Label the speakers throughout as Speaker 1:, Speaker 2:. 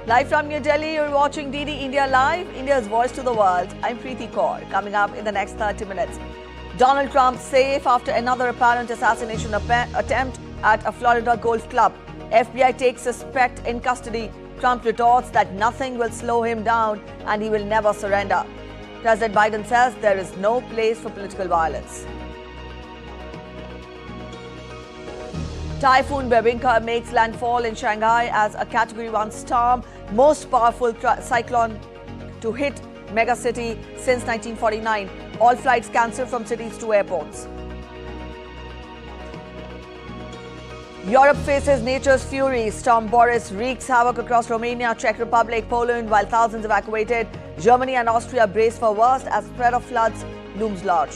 Speaker 1: Live from New Delhi, you're watching DD India Live, India's voice to the world. I'm Preeti Kaur. Coming up in the next 30 minutes. Donald Trump safe after another apparent assassination attempt at a Florida golf club. FBI takes suspect in custody. Trump retorts that nothing will slow him down and he will never surrender. President Biden says there is no place for political violence. Typhoon Bebinca makes landfall in Shanghai as a Category 1 storm, most powerful cyclone to hit megacity since 1949. All flights cancelled from cities to airports. Europe faces nature's fury. Storm Boris wreaks havoc across Romania, Czech Republic, Poland, while thousands evacuated. Germany and Austria brace for worst as threat of floods looms large.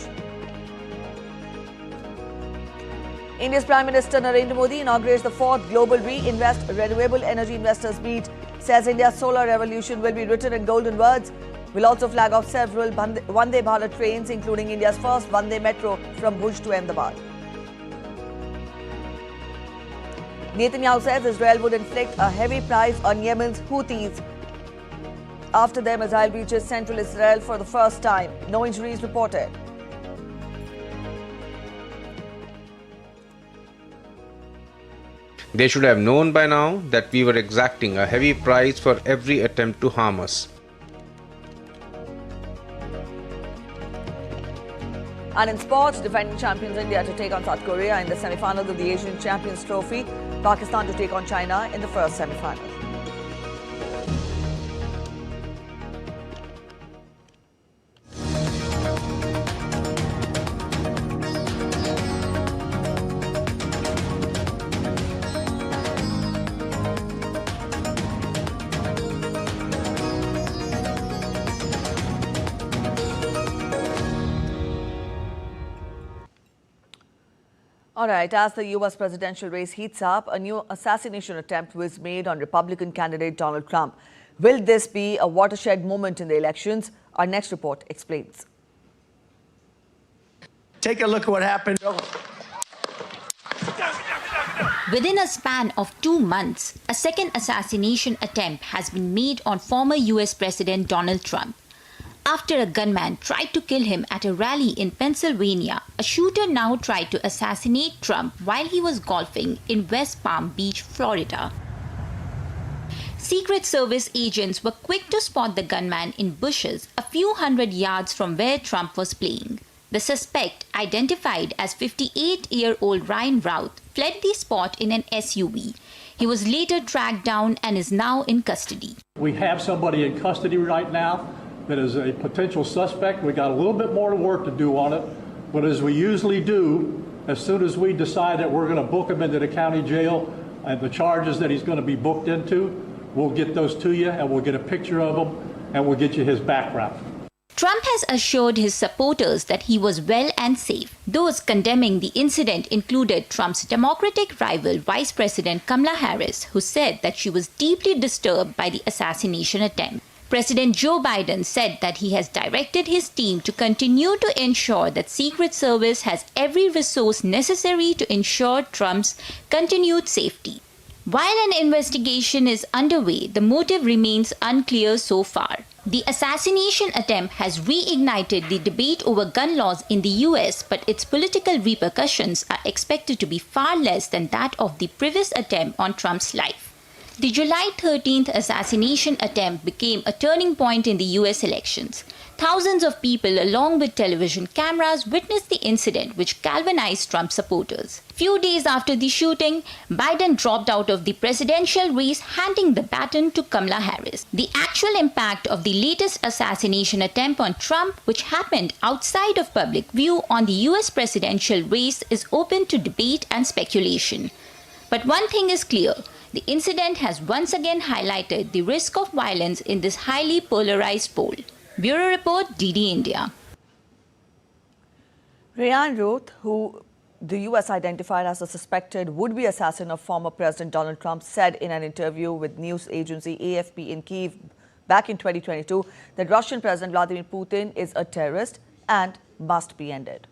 Speaker 1: India's Prime Minister Narendra Modi inaugurates the 4th Global Reinvest Renewable Energy Investors Meet. Says India's solar revolution will be written in golden words. Will also flag off several Vande Bharat trains, including India's first Vande Metro from Bhuj to Ahmedabad. Netanyahu says Israel would inflict a heavy price on Yemen's Houthis after their missile reaches central Israel for the first time. No injuries reported.
Speaker 2: They should have known by now that we were exacting a heavy price for every attempt to harm us.
Speaker 1: And in sports, defending champions India to take on South Korea in the semi-finals of the Asian Champions Trophy. Pakistan to take on China in the first semi-final. All right, as the U.S. presidential race heats up, a new assassination attempt was made on Republican candidate Donald Trump. Will this be a watershed moment in the elections? Our next report explains.
Speaker 3: Take a look at what happened.
Speaker 4: Within a span of 2 months, a second assassination attempt has been made on former U.S. President Donald Trump. After a gunman tried to kill him at a rally in Pennsylvania, a shooter now tried to assassinate Trump while he was golfing in West Palm Beach, Florida. Secret Service agents were quick to spot the gunman in bushes a few hundred yards from where Trump was playing. The suspect, identified as 58-year-old Ryan Routh, fled the spot in an SUV. He was later tracked down and is now in custody.
Speaker 5: We have somebody in custody right now that is a potential suspect. We got a little bit more work to do on it, but as we usually do, as soon as we decide that we're going to book him into the county jail and the charges that he's going to be booked into, we'll get those to you and we'll get a picture of him and we'll get you his background.
Speaker 4: Trump has assured his supporters that he was well and safe. Those condemning the incident included Trump's Democratic rival Vice President Kamala Harris, who said that she was deeply disturbed by the assassination attempt. President Joe Biden said that he has directed his team to continue to ensure that Secret Service has every resource necessary to ensure Trump's continued safety. While an investigation is underway, the motive remains unclear so far. The assassination attempt has reignited the debate over gun laws in the US, but its political repercussions are expected to be far less than that of the previous attempt on Trump's life. The July 13th assassination attempt became a turning point in the US elections. Thousands of people along with television cameras witnessed the incident, which galvanized Trump supporters. Few days after the shooting, Biden dropped out of the presidential race, handing the baton to Kamala Harris. The actual impact of the latest assassination attempt on Trump, which happened outside of public view on the US presidential race, is open to debate and speculation. But one thing is clear. The incident has once again highlighted the risk of violence in this highly polarized poll. Bureau Report, DD India.
Speaker 1: Ryan Routh, who the U.S. identified as the suspected would-be assassin of former President Donald Trump, said in an interview with news agency AFP in Kyiv back in 2022 that Russian President Vladimir Putin is a terrorist and must be ended.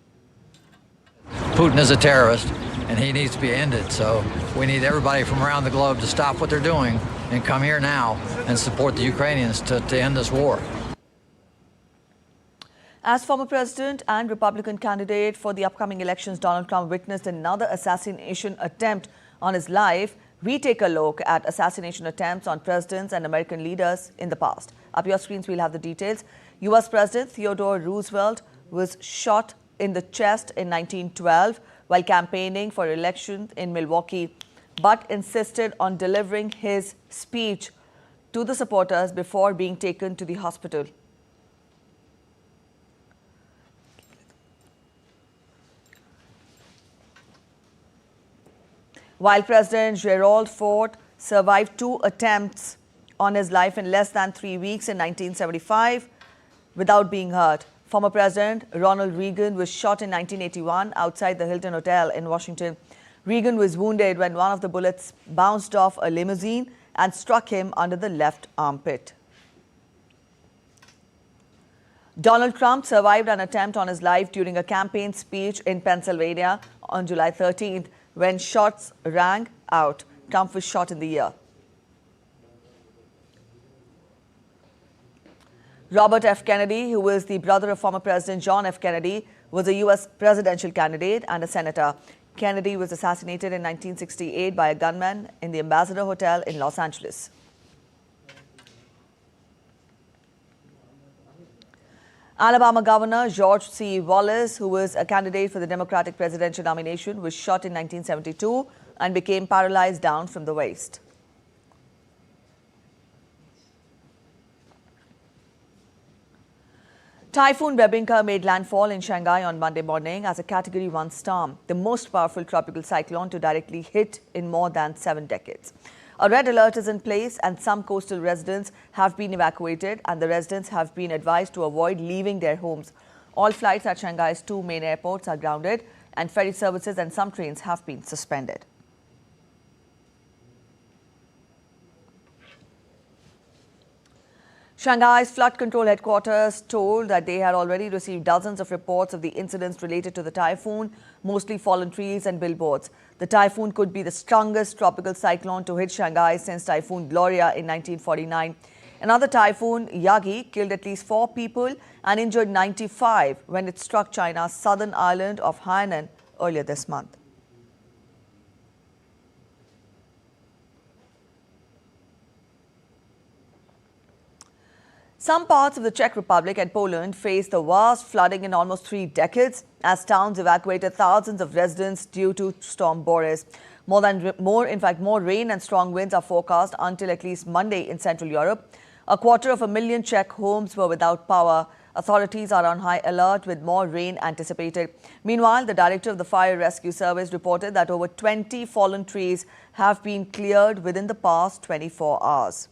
Speaker 6: Putin is a terrorist, and he needs to be ended. So we need everybody from around the globe to stop what they're doing and come here now and support the Ukrainians to end this war.
Speaker 1: As former president and Republican candidate for the upcoming elections, Donald Trump witnessed another assassination attempt on his life. We take a look at assassination attempts on presidents and American leaders in the past. Up your screens, we'll have the details. U.S. President Theodore Roosevelt was shot in the chest in 1912 while campaigning for election in Milwaukee, but insisted on delivering his speech to the supporters before being taken to the hospital. While President Gerald Ford survived 2 attempts on his life in less than 3 weeks in 1975 without being hurt. Former President Ronald Reagan was shot in 1981 outside the Hilton Hotel in Washington. Reagan was wounded when one of the bullets bounced off a limousine and struck him under the left armpit. Donald Trump survived an attempt on his life during a campaign speech in Pennsylvania on July 13th. When shots rang out, Trump was shot in the ear. Robert F. Kennedy, who was the brother of former President John F. Kennedy, was a U.S. presidential candidate and a senator. Kennedy was assassinated in 1968 by a gunman in the Ambassador Hotel in Los Angeles. Alabama Governor George C. Wallace, who was a candidate for the Democratic presidential nomination, was shot in 1972 and became paralyzed down from the waist. Typhoon Bebinca made landfall in Shanghai on Monday morning as a Category 1 storm, the most powerful tropical cyclone to directly hit in more than 7 decades. A red alert is in place and some coastal residents have been evacuated, and the residents have been advised to avoid leaving their homes. All flights at Shanghai's 2 main airports are grounded and ferry services and some trains have been suspended. Shanghai's flood control headquarters told that they had already received dozens of reports of the incidents related to the typhoon, mostly fallen trees and billboards. The typhoon could be the strongest tropical cyclone to hit Shanghai since Typhoon Gloria in 1949. Another typhoon, Yagi, killed at least 4 people and injured 95 when it struck China's southern island of Hainan earlier this month. Some parts of the Czech Republic and Poland faced the worst flooding in almost 3 decades as towns evacuated thousands of residents due to Storm Boris. More rain and strong winds are forecast until at least Monday in Central Europe. 250,000 Czech homes were without power. Authorities are on high alert with more rain anticipated. Meanwhile, the director of the Fire Rescue Service reported that over 20 fallen trees have been cleared within the past 24 hours.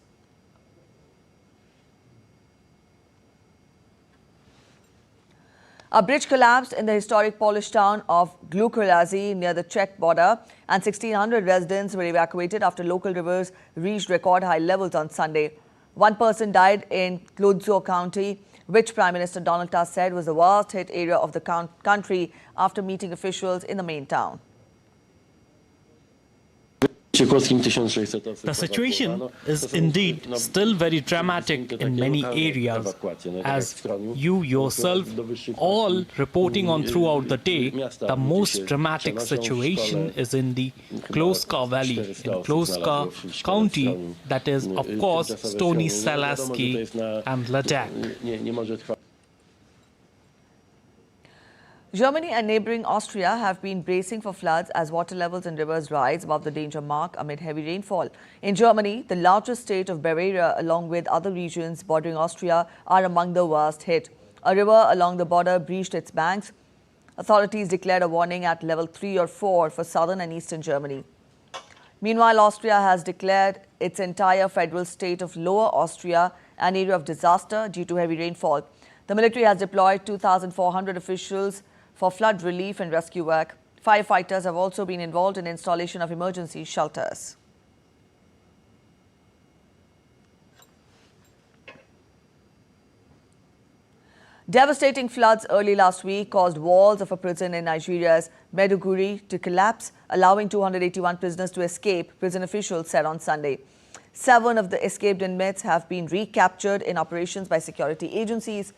Speaker 1: A bridge collapsed in the historic Polish town of Glucolazy near the Czech border, and 1,600 residents were evacuated after local rivers reached record high levels on Sunday. 1 person died in Kłodzko County, which Prime Minister Donald Tusk said was the worst hit area of the country after meeting officials in the main town.
Speaker 3: The situation is indeed still very dramatic in many areas, as you yourself all reporting on throughout the day. The most dramatic situation is in the Kłodzko Valley, in Kłodzko County, that is, of course, Stony Salaski and Ladakh.
Speaker 1: Germany and neighbouring Austria have been bracing for floods as water levels in rivers rise above the danger mark amid heavy rainfall. In Germany, the largest state of Bavaria, along with other regions bordering Austria, are among the worst hit. A river along the border breached its banks. Authorities declared a warning at level 3 or 4 for southern and eastern Germany. Meanwhile, Austria has declared its entire federal state of Lower Austria an area of disaster due to heavy rainfall. The military has deployed 2,400 officials for flood relief and rescue work. Firefighters have also been involved in installation of emergency shelters. Devastating floods early last week caused walls of a prison in Nigeria's Maiduguri to collapse, allowing 281 prisoners to escape, prison officials said on Sunday. 7 of the escaped inmates have been recaptured in operations by security agencies.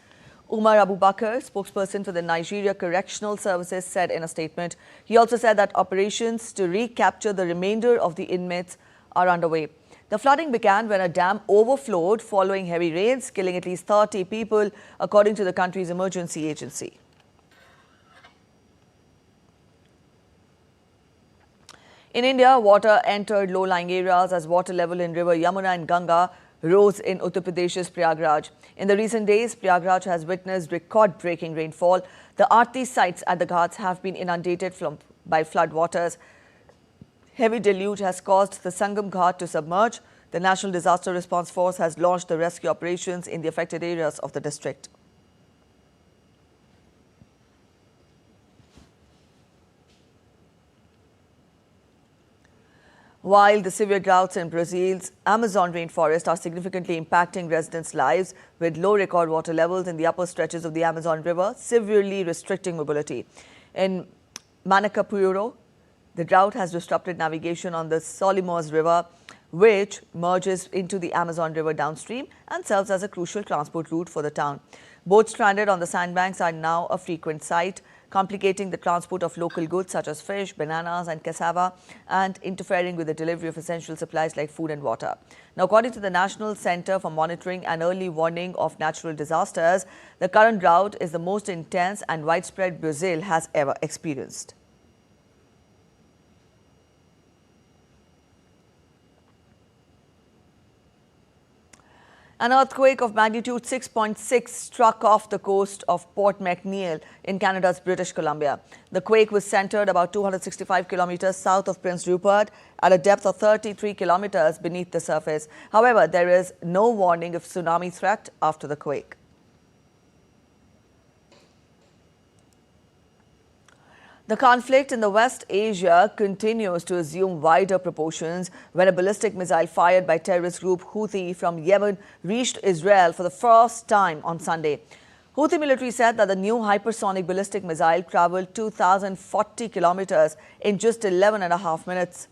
Speaker 1: Umar Abu Bakr, spokesperson for the Nigeria Correctional Services, said in a statement. He also said that operations to recapture the remainder of the inmates are underway. The flooding began when a dam overflowed following heavy rains, killing at least 30 people, according to the country's emergency agency. In India, water entered low-lying areas as water level in river Yamuna and Ganga rose in Uttar Pradesh's Prayagraj. In the recent days, Prayagraj has witnessed record-breaking rainfall. The Aarti sites at the Ghats have been inundated by floodwaters. Heavy deluge has caused the Sangam Ghat to submerge. The National Disaster Response Force has launched the rescue operations in the affected areas of the district. While the severe droughts in Brazil's Amazon rainforest are significantly impacting residents' lives, with low record water levels in the upper stretches of the Amazon River, severely restricting mobility. In Manacapuro, the drought has disrupted navigation on the Solimões River, which merges into the Amazon River downstream and serves as a crucial transport route for the town. Boats stranded on the sandbanks are now a frequent sight, complicating the transport of local goods such as fish, bananas and cassava, and interfering with the delivery of essential supplies like food and water. Now, according to the National Center for Monitoring and Early Warning of Natural Disasters, the current drought is the most intense and widespread Brazil has ever experienced. An earthquake of magnitude 6.6 struck off the coast of Port McNeill in Canada's British Columbia. The quake was centered about 265 kilometers south of Prince Rupert at a depth of 33 kilometers beneath the surface. However, there is no warning of tsunami threat after the quake. The conflict in the West Asia continues to assume wider proportions when a ballistic missile fired by terrorist group Houthi from Yemen reached Israel for the first time on Sunday. Houthi military said that the new hypersonic ballistic missile traveled 2,040 kilometers in just 11.5 minutes.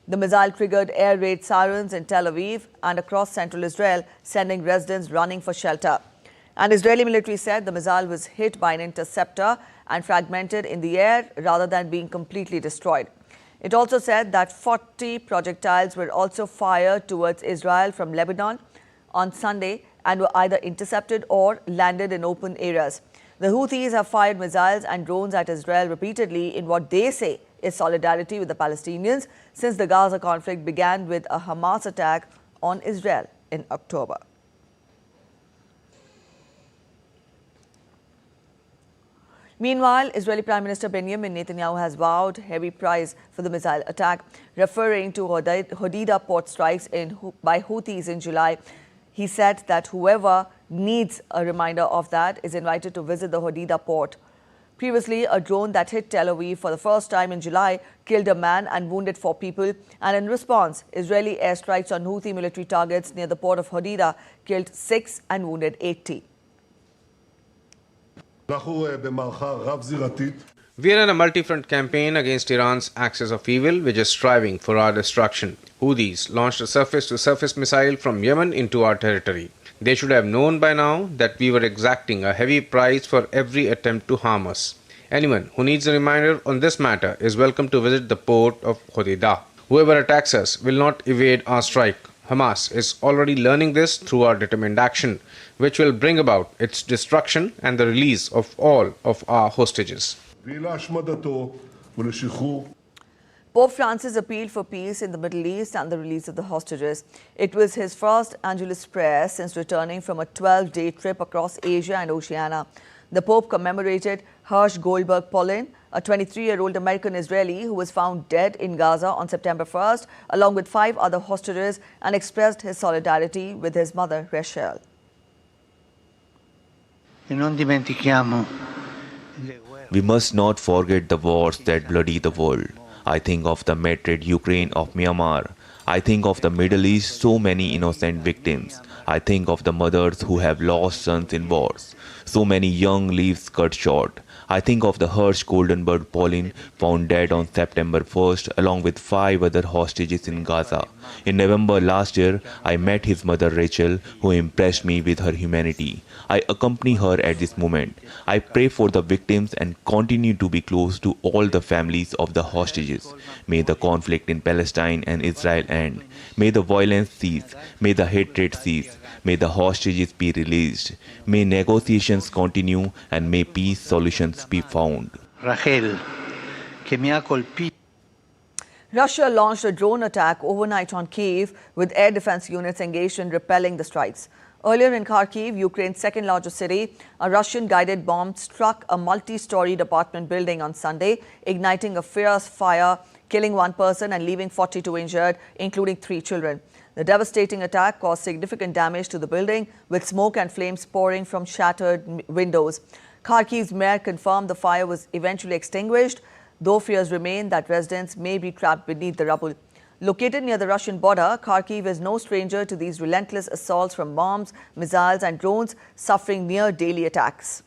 Speaker 1: The missile triggered air raid sirens in Tel Aviv and across central Israel, sending residents running for shelter. And Israeli military said the missile was hit by an interceptor and fragmented in the air rather than being completely destroyed. It also said that 40 projectiles were also fired towards Israel from Lebanon on Sunday and were either intercepted or landed in open areas. The Houthis have fired missiles and drones at Israel repeatedly in what they say is solidarity with the Palestinians since the Gaza conflict began with a Hamas attack on Israel in October. Meanwhile, Israeli Prime Minister Benjamin Netanyahu has vowed heavy price for the missile attack, referring to Hodeidah port strikes by Houthis in July. He said that whoever needs a reminder of that is invited to visit the Hodeidah port. Previously, a drone that hit Tel Aviv for the first time in July killed a man and wounded 4 people. And in response, Israeli airstrikes on Houthi military targets near the port of Hodeidah killed 6 and wounded 80.
Speaker 2: We are in a multi-front campaign against Iran's axis of evil, which is striving for our destruction. Houthis launched a surface-to-surface missile from Yemen into our territory. They should have known by now that we were exacting a heavy price for every attempt to harm us. Anyone who needs a reminder on this matter is welcome to visit the port of Hodeidah. Whoever attacks us will not evade our strike. Hamas is already learning this through our determined action, which will bring about its destruction and the release of all of our hostages.
Speaker 1: Pope Francis appealed for peace in the Middle East and the release of the hostages. It was his first Angelus prayer since returning from a 12-day trip across Asia and Oceania. The Pope commemorated Hersh Goldberg Polin, a 23-year-old American Israeli who was found dead in Gaza on September 1st, along with 5 other hostages, and expressed his solidarity with his mother, Rachel.
Speaker 7: We must not forget the wars that bloody the world. I think of the martyred Ukraine of Myanmar. I think of the Middle East, so many innocent victims. I think of the mothers who have lost sons in wars. So many young lives cut short. I think of the Hirsch golden bird Pauline found dead on September 1st along with 5 other hostages in Gaza. In November last year, I met his mother Rachel, who impressed me with her humanity. I accompany her at this moment. I pray for the victims and continue to be close to all the families of the hostages. May the conflict in Palestine and Israel end. May the violence cease. May the hatred cease. May the hostages be released. May negotiations continue and may peace solutions be found.
Speaker 8: Rachel, que me ha colpido.
Speaker 1: Russia launched a drone attack overnight on Kyiv with air defense units engaged in repelling the strikes. Earlier in Kharkiv, Ukraine's second largest city, a Russian-guided bomb struck a multi-storied apartment building on Sunday, igniting a fierce fire, killing 1 person and leaving 42 injured, including 3 children. The devastating attack caused significant damage to the building, with smoke and flames pouring from shattered windows. Kharkiv's mayor confirmed the fire was eventually extinguished, though fears remain that residents may be trapped beneath the rubble. Located near the Russian border, Kharkiv is no stranger to these relentless assaults from bombs, missiles and drones, suffering near daily attacks.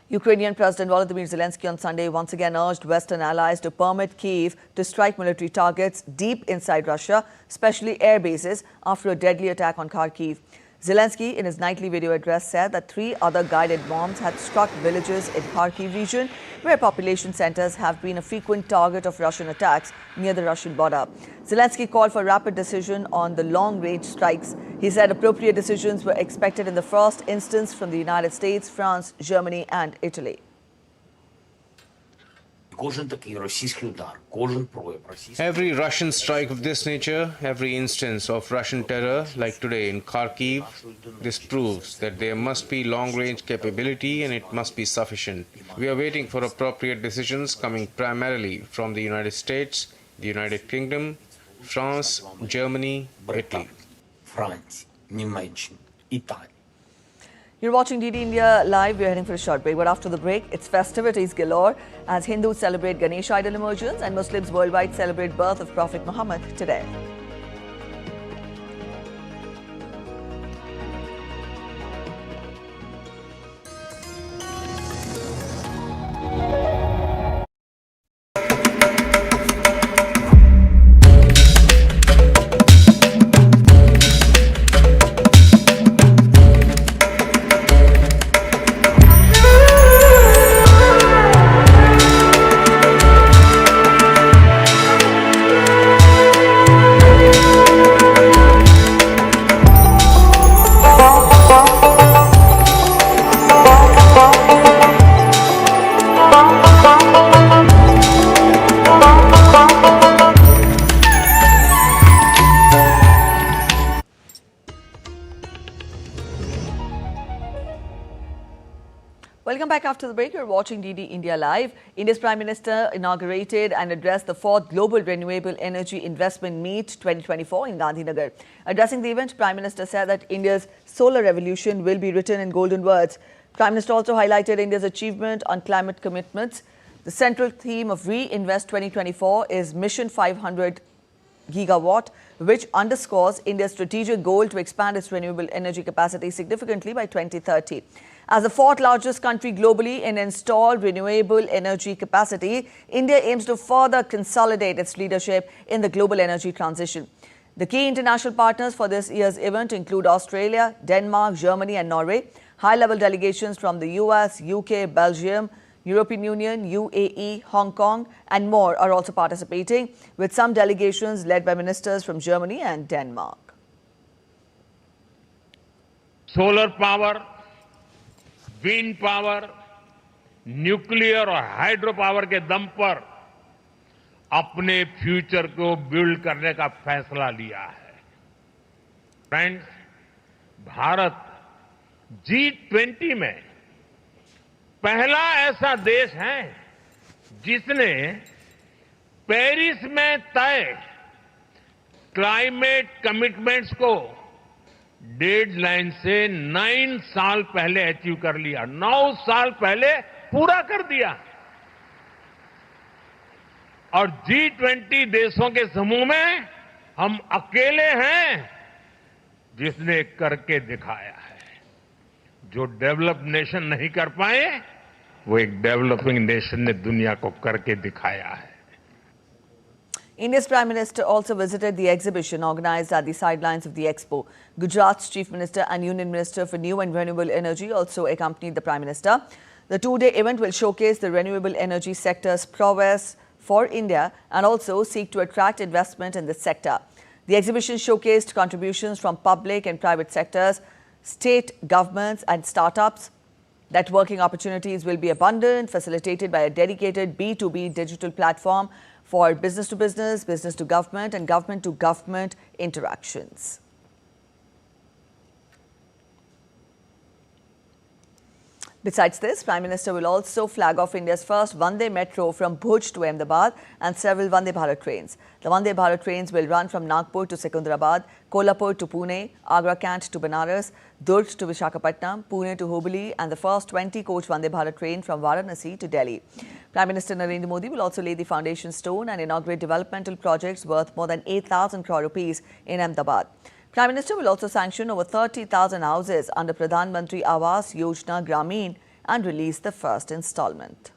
Speaker 1: Ukrainian President Volodymyr Zelensky on Sunday once again urged Western allies to permit Kyiv to strike military targets deep inside Russia, especially air bases, after a deadly attack on Kharkiv. Zelensky, in his nightly video address, said that 3 other guided bombs had struck villages in Kharkiv region, where population centers have been a frequent target of Russian attacks near the Russian border. Zelensky called for rapid decision on the long-range strikes. He said appropriate decisions were expected in the first instance from the United States, France, Germany and Italy.
Speaker 2: Every Russian strike of this nature, every instance of Russian terror, like today in Kharkiv, this proves that there must be long-range capability and it must be sufficient. We are waiting for appropriate decisions coming primarily from the United States, the United Kingdom, France, Germany, Italy.
Speaker 1: You're watching DD India Live. We're heading for a short break. But after the break, it's festivities galore as Hindus celebrate Ganesha idol emergence and Muslims worldwide celebrate birth of Prophet Muhammad today. Welcome back after the break. You're watching DD India Live. India's Prime Minister inaugurated and addressed the 4th Global Renewable Energy Investment Meet 2024 in Gandhinagar. Addressing the event, Prime Minister said that India's solar revolution will be written in golden words. Prime Minister also highlighted India's achievement on climate commitments. The central theme of Reinvest 2024 is Mission 500 Gigawatt, which underscores India's strategic goal to expand its renewable energy capacity significantly by 2030. As the 4th largest country globally in installed renewable energy capacity, India aims to further consolidate its leadership in the global energy transition. The key international partners for this year's event include Australia, Denmark, Germany and Norway. High-level delegations from the US, UK, Belgium, European Union, UAE, Hong Kong and more are also participating, with some delegations led by ministers from Germany and Denmark.
Speaker 9: Solar power, wind power, nuclear और hydro power के दम पर अपने future को build करने का फैसला लिया है। फ्रेंड्स, भारत G20 में पहला ऐसा देश है जिसने पेरिस में तय क्लाइमेट कमिटमेंट्स को डेडलाइन से 9 साल पहले अचीव कर लिया, 9 साल पहले पूरा कर दिया। और G20 देशों के समूह में हम अकेले हैं जिसने करके दिखाया है। जो डेवलप नेशन नहीं कर पाए वो एक डेवलपिंग नेशन ने दुनिया को करके दिखाया है.
Speaker 1: India's Prime Minister also visited the exhibition organized at the sidelines of the expo. Gujarat's Chief Minister and Union Minister for New and Renewable Energy also accompanied the Prime Minister. The two-day event will showcase the renewable energy sector's prowess for India and also seek to attract investment in this sector. The exhibition showcased contributions from public and private sectors, state governments and startups. That working opportunities will be abundant, facilitated by a dedicated B2B digital platform for business to business, business to government and government to government interactions. Besides this, Prime Minister will also flag off India's first Vande Metro from Bhuj to Ahmedabad and several Vande Bharat trains. The Vande Bharat trains will run from Nagpur to Secunderabad, Kolhapur to Pune, Agra Cant to Banaras, Durg to Visakhapatnam, Pune to Hubli and the first 20-coach Vande Bharat train from Varanasi to Delhi. Prime Minister Narendra Modi will also lay the foundation stone and inaugurate developmental projects worth more than 8,000 crore rupees in Ahmedabad. Prime Minister will also sanction over 30,000 houses under Pradhan Mantri Awas Yojana Grameen and release the first installment.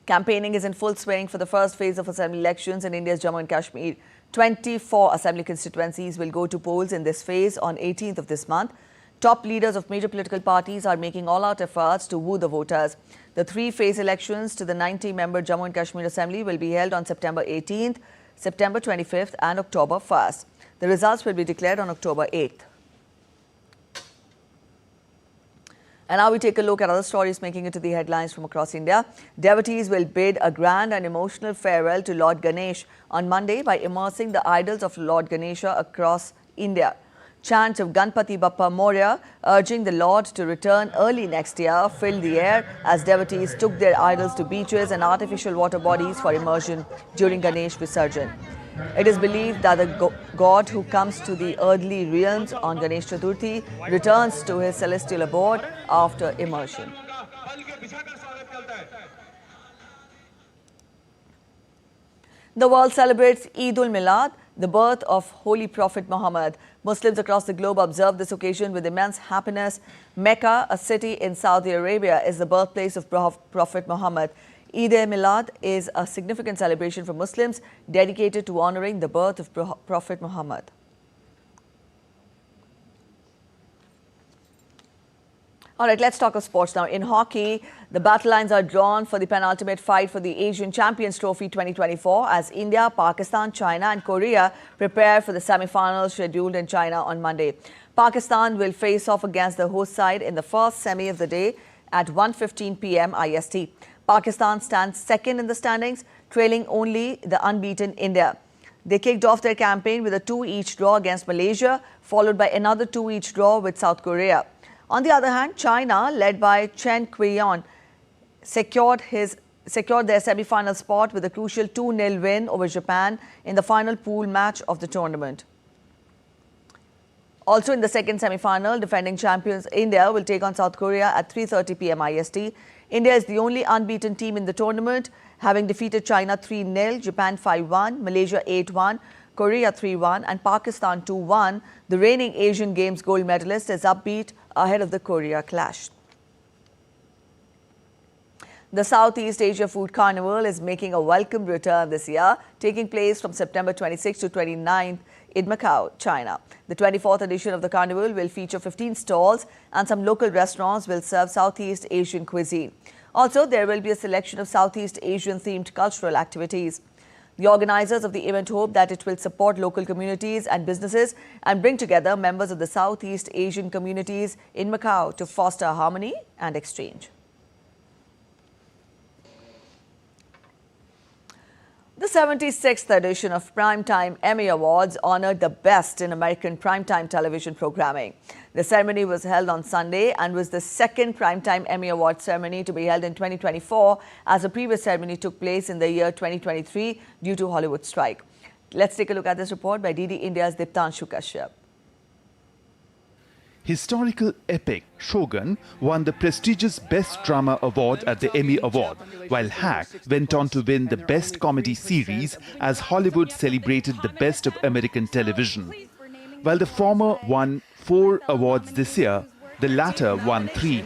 Speaker 1: Campaigning is in full swing for the first phase of assembly elections in India's Jammu and Kashmir. 24 assembly constituencies will go to polls in this phase on 18th of this month. Top leaders of major political parties are making all-out efforts to woo the voters. The three-phase elections to the 90-member Jammu and Kashmir Assembly will be held on September 18th, September 25th and October 1st. The results will be declared on October 8th. And now we take a look at other stories making it to the headlines from across India. Devotees will bid a grand and emotional farewell to Lord Ganesha on Monday by immersing the idols of Lord Ganesha across India. Chants of Ganpati Bappa Moria urging the Lord to return early next year filled the air as devotees took their idols to beaches and artificial water bodies for immersion during Ganesh Visarjan. It is believed that the god who comes to the earthly realms on Ganesh Chaturthi returns to his celestial abode after immersion. The world celebrates Eid Milad, the birth of Holy Prophet Muhammad. Muslims across the globe observe this occasion with immense happiness. Mecca, a city in Saudi Arabia, is the birthplace of Prophet Muhammad. Eid Milad is a significant celebration for Muslims dedicated to honoring the birth of Prophet Muhammad. All right, let's talk of sports now. In hockey, the battle lines are drawn for the penultimate fight for the Asian Champions Trophy 2024 as India, Pakistan, China and Korea prepare for the semi-finals scheduled in China on Monday. Pakistan will face off against the host side in the first semi of the day at 1:15 p.m. IST. Pakistan stands second in the standings, trailing only the unbeaten India. They kicked off their campaign with a 2-each draw against Malaysia, followed by another 2-each draw with South Korea. On the other hand, China, led by Chen Qian, secured their semi-final spot with a crucial 2-0 win over Japan in the final pool match of the tournament. Also in the second semi-final, defending champions India will take on South Korea at 3:30 p.m. IST. India is the only unbeaten team in the tournament, having defeated China 3-0, Japan 5-1, Malaysia 8-1, Korea 3-1 and Pakistan 2-1. The reigning Asian Games gold medalist is upbeat ahead of the Korea clash. The Southeast Asia Food Carnival is making a welcome return this year, taking place from September 26 to 29th in Macau, China. The 24th edition of the carnival will feature 15 stalls and some local restaurants will serve Southeast Asian cuisine. Also, there will be a selection of Southeast Asian themed cultural activities. The organizers of the event hope that it will support local communities and businesses and bring together members of the Southeast Asian communities in Macau to foster harmony and exchange. The 76th edition of Primetime Emmy Awards honored the best in American primetime television programming. The ceremony was held on Sunday and was the second Primetime Emmy Award ceremony to be held in 2024 as the previous ceremony took place in the year 2023 due to Hollywood strike. Let's take a look at this report by DD India's Diptanshu Kashyap.
Speaker 10: Historical epic Shogun won the prestigious Best Drama Award at the Emmy Award, while Hack went on to win the Best Comedy Series as Hollywood celebrated the best of American television. While the former won 4 awards this year, the latter won 3.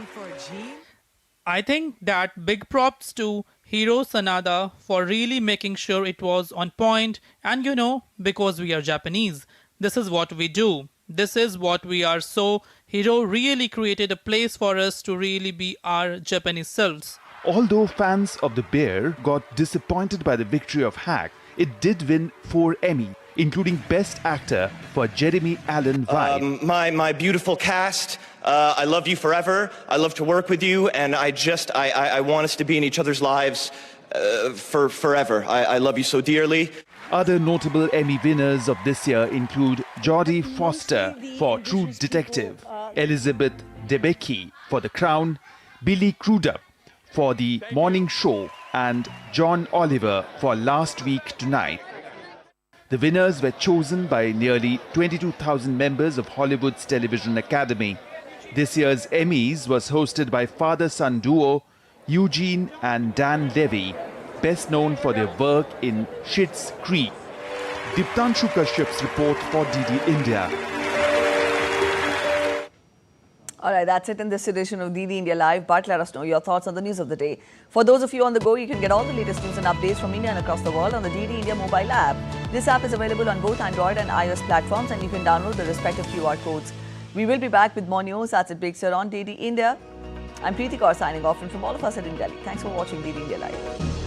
Speaker 11: I think that big props to Hiro Sanada for really making sure it was on point, and because we are Japanese, this is what we do. This is what we are. So Hiro really created a place for us to really be our Japanese selves.
Speaker 10: Although fans of The Bear got disappointed by the victory of Hack, it did win 4 Emmy, including Best Actor for Jeremy Allen White.
Speaker 12: My beautiful cast, I love you forever. I love to work with you, and I want us to be in each other's lives for forever. I love you so dearly.
Speaker 10: Other notable Emmy winners of this year include Jodie Foster for True Detective, Elizabeth Debicki for The Crown, Billy Crudup for The Morning Show, and John Oliver for Last Week Tonight. The winners were chosen by nearly 22,000 members of Hollywood's Television Academy. This year's Emmys was hosted by father-son duo Eugene and Dan Levy, best known for their work in Schitt's Creek. Diptanshu Kashyap's report for DD India.
Speaker 1: All right, that's it in this edition of DD India Live, but let us know your thoughts on the news of the day. For those of you on the go, you can get all the latest news and updates from India and across the world on the DD India mobile app. This app is available on both Android and iOS platforms, and you can download the respective QR codes. We will be back with more news as it breaks here on DD India. I'm Preeti Kaur signing off, and from all of us at In Delhi, thanks for watching DD India Live.